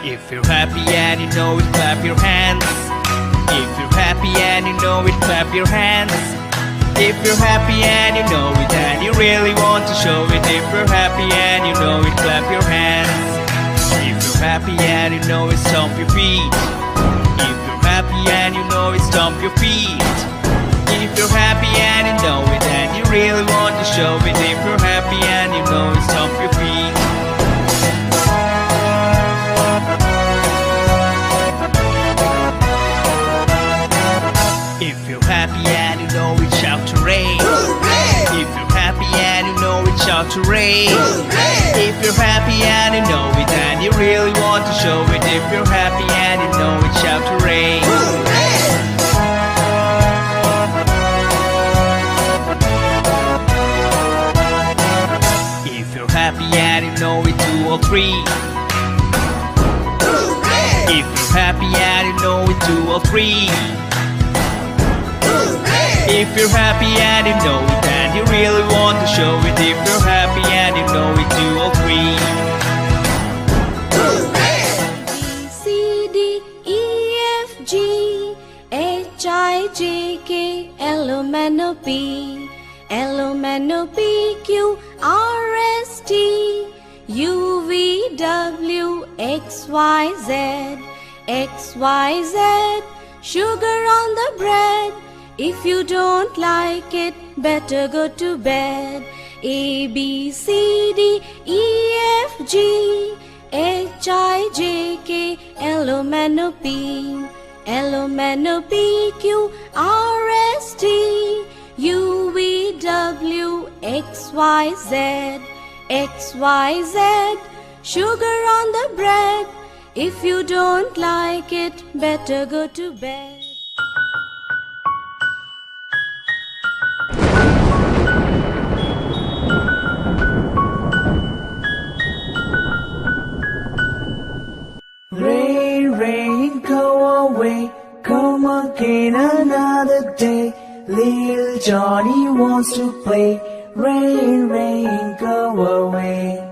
If you're happy and you know it, clap your hands. If you're happy and you know it, clap your hands. If you're happy and you know it and you really want to show it. If you're happy and you know it, clap your hands. If you're happy and you know it, stomp your feet. If you're happy and you know it, stomp your feet. If you're happy and you know it and you really want to show it. If you're happy and you know it, stomp your feet. If you're happy and you know it, shout hooray! Hooray! If you're happy and you know it, shout hooray! Hooray! If you're happy and you know it and you really want to show it. If you're happy and you know it, shout hooray! Hooray! If you're happy and you know it, do all three. Hooray! If you're happy and you know it, do all three. If you're happy and you know it and you really want to show it. If you're happy and you know it, do all three. A, B, C, D, E, F, G, H, I, J, K, L, M, N, O, P, L, M, N, O, P, Q, R, S, T, U, V, W, X, Y, Z, X, Y, Z, sugar on the bread. If you don't like it, better go to bed. A, B, C, D, E, F, G, H, I, J, K, L, M, N, O, P, L, M, N, O, P, Q, R, S, T, U, V, W, X, Y, Z, X, Y, Z, sugar on the bread. If you don't like it, better go to bed. Rain, rain, go away, come again another day. Little Johnny wants to play. Rain, rain, go away.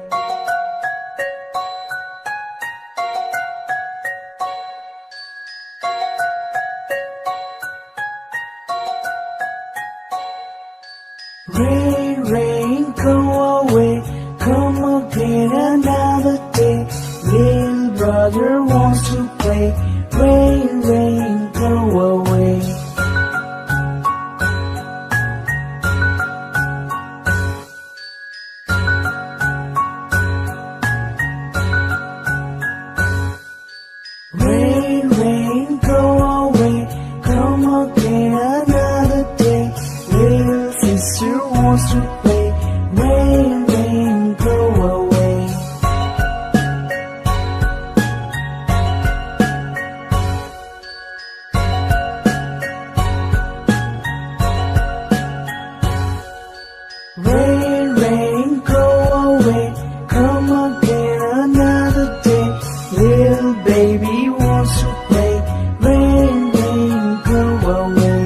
Rain, rain, go away, come again another day. Little brother wants to play. Rain, rain, go away. Rain, rain, go away, come again another day. Little sister wants to play. Rain, rain, go away. Rain, rain, go away, come again another day. Little baby wants to play. Rain, rain, go away.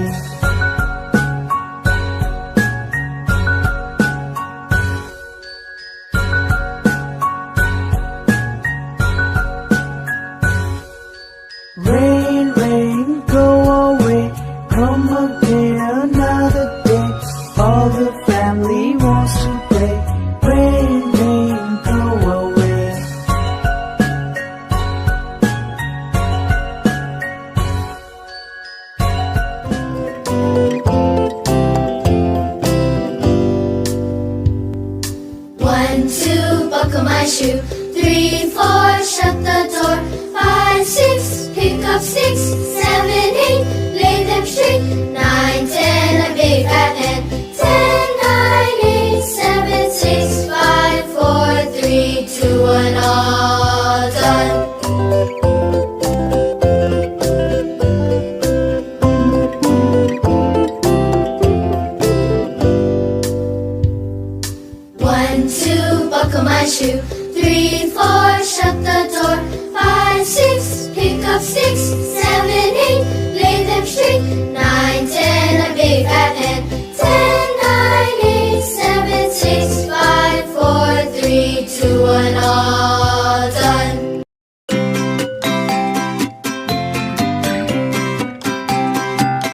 Rain, rain, go away, come again another day. All the family wants to play. Rain, rain, go away. One, two, buckle my shoe. 3, 4, shut the door. 5, 6, pick up sticks. 7, 8, lay them straight. 9, 10, a big fat hen. 10, 9, 8, 7, 6, 5, 4, 3, 2, 1, all done. buckle my shoe. 3, 4, shut the door. 5, 6, pick up sticks.